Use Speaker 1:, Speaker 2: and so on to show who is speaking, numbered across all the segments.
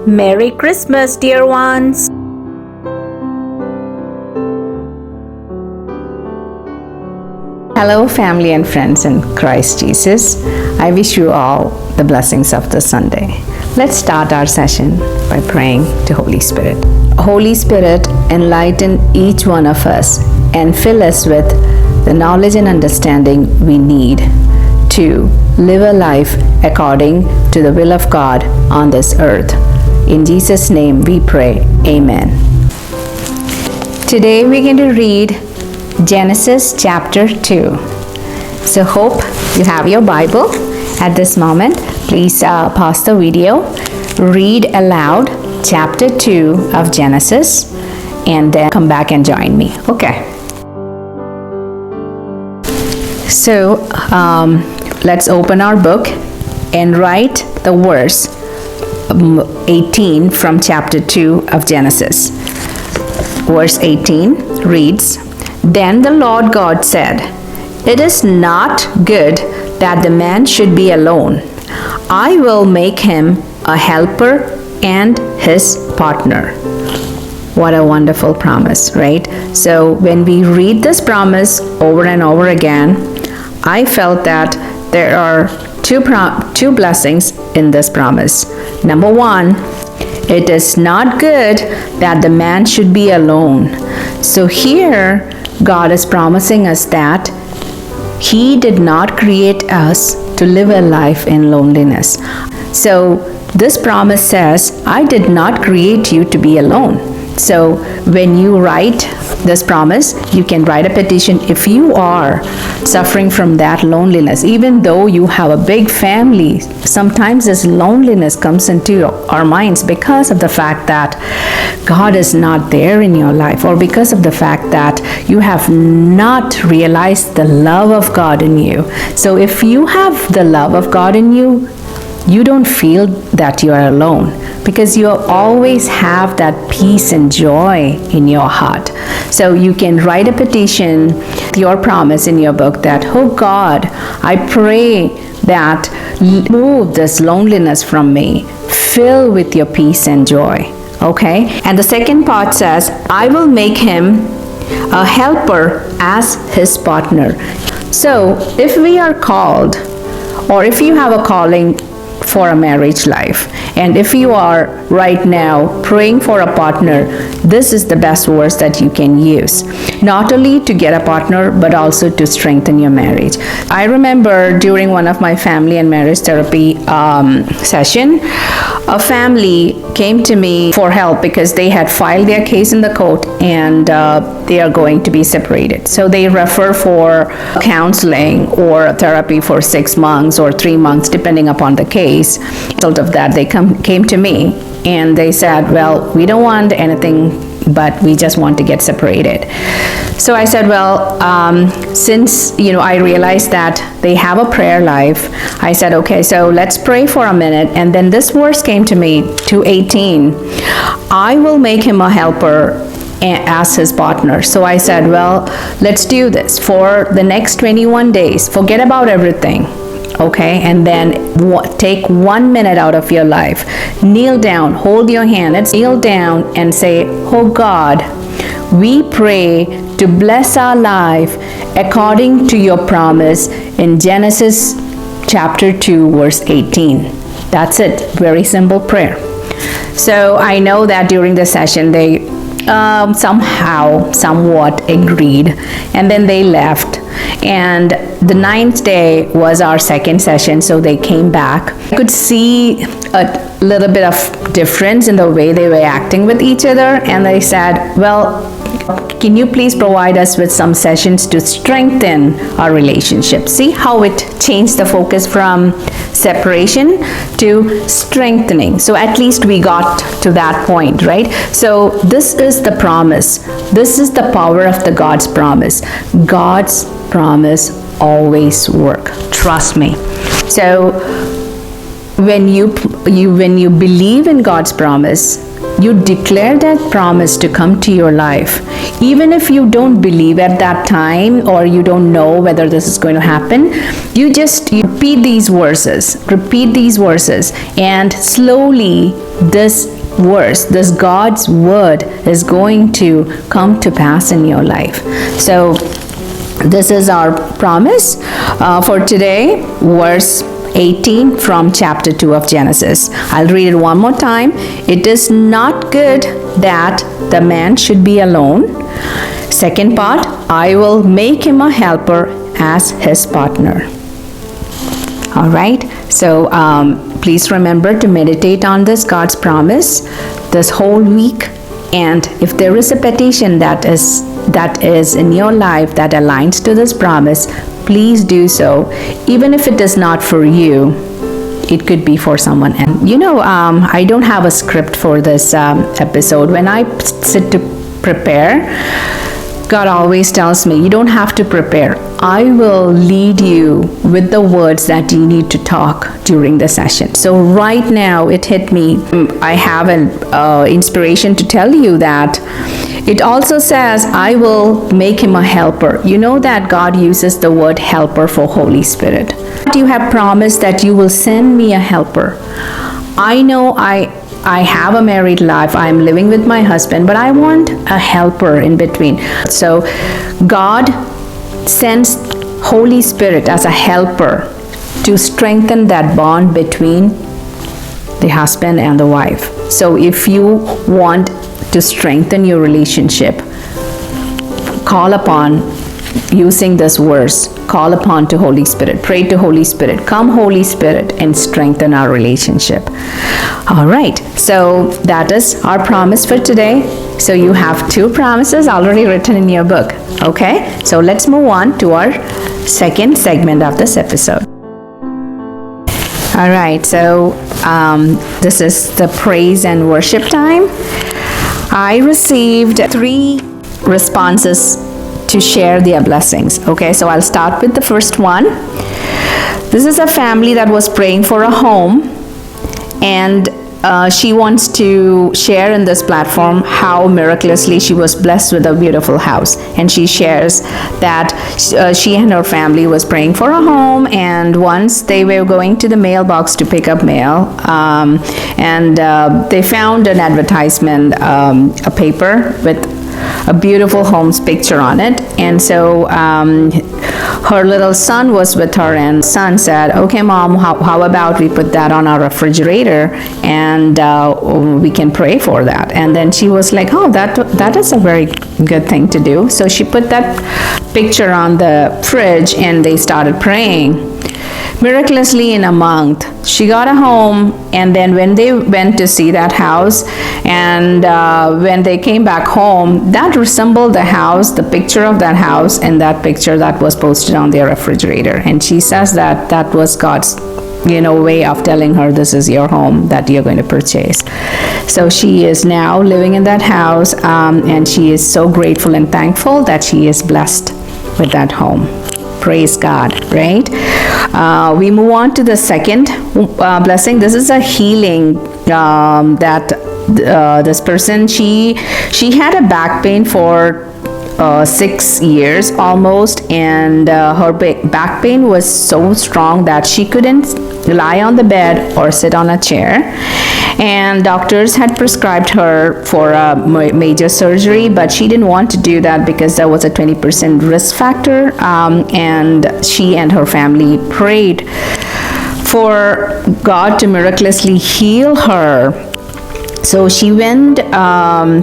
Speaker 1: Merry Christmas, dear ones!
Speaker 2: Hello, family and friends in Christ Jesus. I wish you all the blessings of the Sunday. Let's start our session by praying to Holy Spirit. Holy Spirit, enlighten each one of us and fill us with the knowledge and understanding we need to live a life according to the will of God on this earth. In Jesus' name we pray. Amen. Today we're going to read Genesis chapter 2. So hope you have your Bible at this moment. Please pause the video, read aloud chapter 2 of Genesis, and then come back and join me. Okay. So let's open our book and write the verse 18 from chapter 2 of Genesis. Verse 18 reads, "Then the Lord God said, 'It is not good that the man should be alone. I will make him a helper and his partner.'" What a wonderful promise, right? So when we read this promise over and over again, I felt that there are two blessings in this promise. Number one, it is not good that the man should be alone. So here, God is promising us that He did not create us to live a life in loneliness. So this promise says, I did not create you to be alone. So when you write this promise, you can write a petition if you are suffering from that loneliness. Even though you have a big family, sometimes this loneliness comes into our minds because of the fact that God is not there in your life, or because of the fact that you have not realized the love of God in you. So if you have the love of God in you, you don't feel that you are alone, because you always have that peace and joy in your heart. So you can write a petition, your promise in your book that, "Oh God, I pray that remove this loneliness from me, fill with your peace and joy." Okay? And the second part says, "I will make him a helper as his partner." So if we are called, or if you have a calling for a marriage life, and if you are right now praying for a partner, this is the best verse that you can use, not only to get a partner but also to strengthen your marriage. I remember during one of my family and marriage therapy session, a family came to me for help because they had filed their case in the court, and they are going to be separated. So they refer for counseling or therapy for 6 months or 3 months, depending upon the case. Result of that, they came to me and they said, "Well, we don't want anything, but we just want to get separated." So I said, well, since I realized that they have a prayer life, I said, okay, so let's pray for a minute. And then this verse came to me, 2:18, "I will make him a helper as his partner." So I said, well, let's do this for the next 21 days. Forget about everything. Okay, and then take 1 minute out of your life. Kneel down, hold your hand. Let's kneel down and say, "Oh God, we pray to bless our life according to your promise in Genesis chapter 2, verse 18. That's it. Very simple prayer. So I know that during the session they somewhat agreed, and then they left. And the 9th day was our second session, so they came back. I could see a little bit of difference in the way they were acting with each other, and they said, well, can you please provide us with some sessions to strengthen our relationship? See how it changed the focus from separation to strengthening. So at least we got to that point, right? So this is the promise. This is the power of the God's promise. God's promise always work. Trust me. So when you believe in God's promise, you declare that promise to come to your life. Even if you don't believe at that time, or you don't know whether this is going to happen, you repeat these verses, and slowly this verse, this God's word is going to come to pass in your life. So this is our promise for today, verse 18 from chapter 2 of Genesis. I'll read it one more time. It is not good that the man should be alone. Second part, I will make him a helper as his partner. All right, so please remember to meditate on this God's promise this whole week. And if there is a petition that is in your life that aligns to this promise, please do so. Even if it is not for you, it could be for someone else. I don't have a script for this episode. When I sit to prepare, God always tells me, you don't have to prepare. I will lead you with the words that you need to talk during the session. So right now it hit me. I have an inspiration to tell you that it also says, I will make him a helper. You know that God uses the word helper for Holy Spirit. You have promised that you will send me a helper. I know I have a married life. I'm living with my husband, but I want a helper in between. So God sends Holy Spirit as a helper to strengthen that bond between the husband and the wife. So if you want to strengthen your relationship, call upon, using this verse, call upon to Holy Spirit, pray to Holy Spirit, come Holy Spirit, and strengthen our relationship. All right, so that is our promise for today. So you have 2 promises already written in your book. Okay, so let's move on to our second segment of this episode. All right, so this is the praise and worship time. I received 3 responses to share their blessings. Okay, so I'll start with the first one. This is a family that was praying for a home, and she wants to share in this platform how miraculously she was blessed with a beautiful house. And she shares that she and her family was praying for a home, and once they were going to the mailbox to pick up mail, and they found an advertisement, a paper with a beautiful home's picture on it. And so her little son was with her, and son said, okay mom, how about we put that on our refrigerator, and we can pray for that. And then she was like, oh, that is a very good thing to do. So she put that picture on the fridge, and they started praying. Miraculously, in a month, she got a home. And then when they went to see that house, and when they came back home, that resembled the house, the picture of that house, and that picture that was posted on their refrigerator. And she says that that was God's way of telling her, this is your home that you're going to purchase. So she is now living in that house, and she is so grateful and thankful that she is blessed with that home. Praise God, right? We move on to the second blessing. This is a healing that this person, she had a back pain for 6 years almost, and her back pain was so strong that she couldn't lie on the bed or sit on a chair. And doctors had prescribed her for a major surgery, but she didn't want to do that because there was a 20% risk factor, and she and her family prayed for God to miraculously heal her. So she went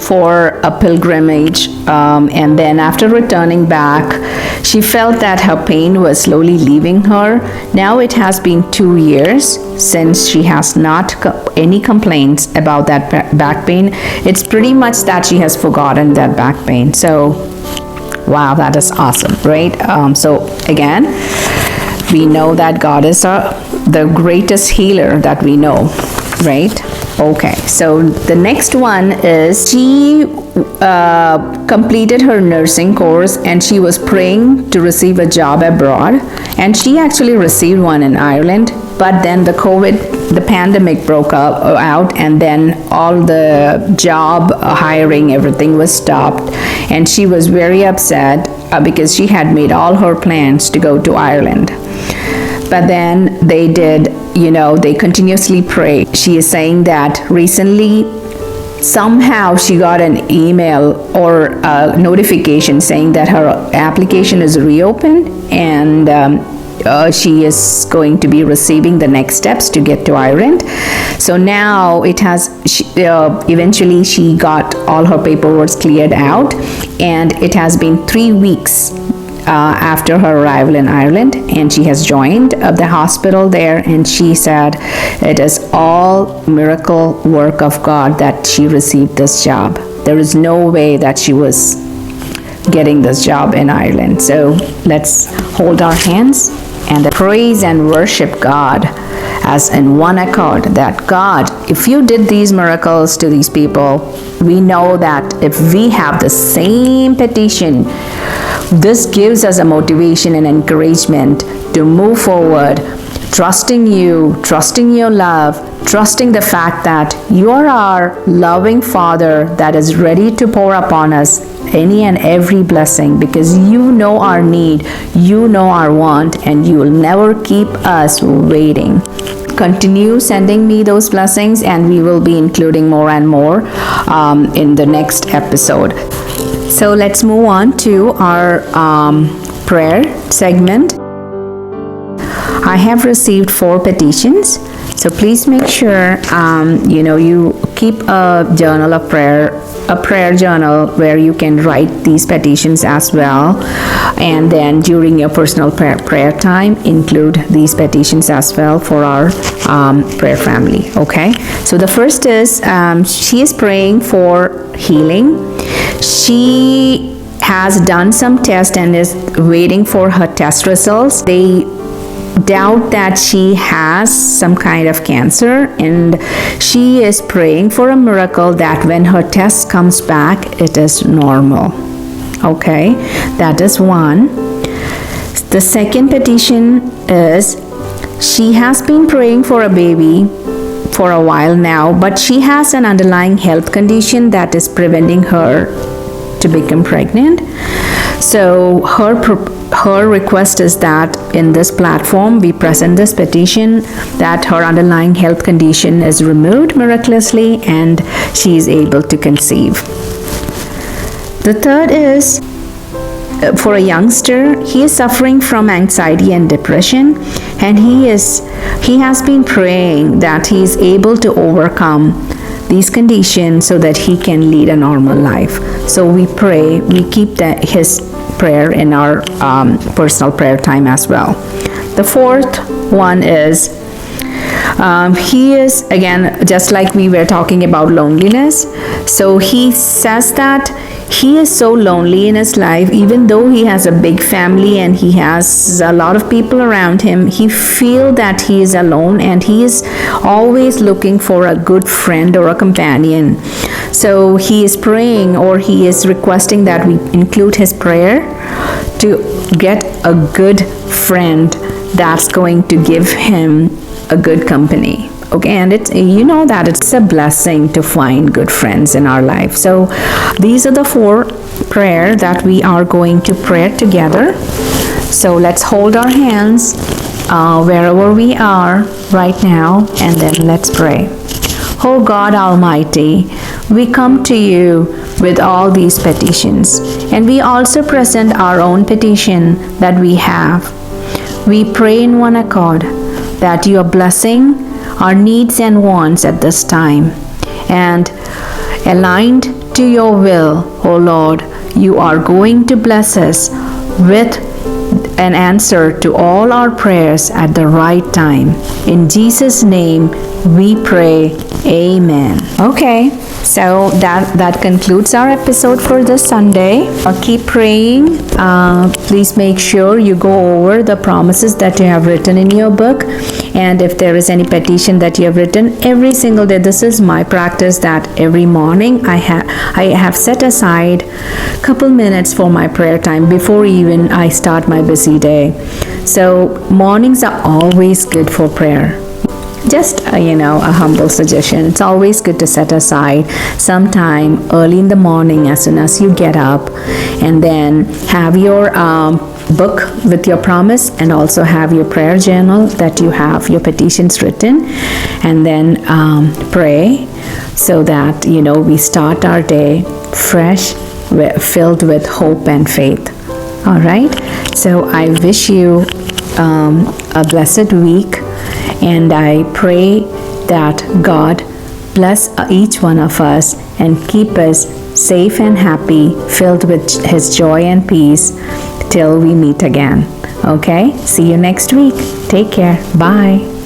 Speaker 2: for a pilgrimage, and then after returning back, she felt that her pain was slowly leaving her. Now it has been 2 years since she has not any complaints about that back pain. It's pretty much that she has forgotten that back pain. So, wow, that is awesome, right? So again, we know that God is the greatest healer that we know, right? Okay, so the next one is she completed her nursing course, and she was praying to receive a job abroad, and she actually received one in Ireland, but then the pandemic broke out, and then all the job hiring, everything was stopped, and she was very upset because she had made all her plans to go to Ireland. But then they continuously pray. She is saying that recently somehow she got an email or a notification saying that her application is reopened, and she is going to be receiving the next steps to get to Ireland. So now eventually she got all her paperwork cleared out, and it has been 3 weeks after her arrival in Ireland, and she has joined the hospital there, and she said it is all miracle work of God that she received this job. There is no way that she was getting this job in Ireland. So let's hold our hands and praise and worship God as in one accord, that God, if you did these miracles to these people, we know that if we have the same petition, this gives us a motivation and encouragement to move forward, trusting you, trusting your love, trusting the fact that you are our loving Father that is ready to pour upon us any and every blessing, because you know our need, you know our want, and you will never keep us waiting. Continue sending me those blessings, and we will be including more and more in the next episode. So let's move on to our prayer segment. I have received 4 petitions, so please make sure you keep a journal of prayer, a prayer journal where you can write these petitions as well, and then during your personal prayer time include these petitions as well for our prayer family. Okay, so the first is she is praying for healing. She has done some tests and is waiting for her test results. They doubt that she has some kind of cancer, and she is praying for a miracle that when her test comes back, it is normal. Okay, that is one. The second petition is she has been praying for a baby for a while now, but she has an underlying health condition that is preventing her to become pregnant. So her request is that in this platform we present this petition that her underlying health condition is removed miraculously and she is able to conceive. The third is for a youngster. He is suffering from anxiety and depression, and he has been praying that he is able to overcome these conditions so that he can lead a normal life. So we keep his prayer in our personal prayer time as well. The fourth one is he is, again, just like we were talking about loneliness. So he says that he is so lonely in his life, even though he has a big family and he has a lot of people around him. He feels that he is alone, and he is always looking for a good friend or a companion. So he is praying, or he is requesting that we include his prayer to get a good friend that's going to give him a good company. Okay, and that it's a blessing to find good friends in our life. So these are the 4 prayer that we are going to pray together. So let's hold our hands wherever we are right now, and then let's pray. Oh God Almighty, we come to you with all these petitions, and we also present our own petition that we have. We pray in one accord that you are blessing our needs and wants at this time, and aligned to your will, O Lord, you are going to bless us with an answer to all our prayers at the right time. In Jesus' name we pray, amen. Okay, so that concludes our episode for this Sunday. Keep praying. Please make sure you go over the promises that you have written in your book, and if there is any petition that you have written every single day. This is my practice, that every morning I have set aside a couple minutes for my prayer time before even I start my busy day. So mornings are always good for prayer. Just a humble suggestion. It's always good to set aside some time early in the morning as soon as you get up, and then have your book with your promise, and also have your prayer journal that you have your petitions written, and then pray. so that, we start our day fresh, filled with hope and faith. All right? So I wish you a blessed week, and I pray that God bless each one of us and keep us safe and happy, filled with His joy and peace till we meet again. Okay? See you next week. Take care. Bye.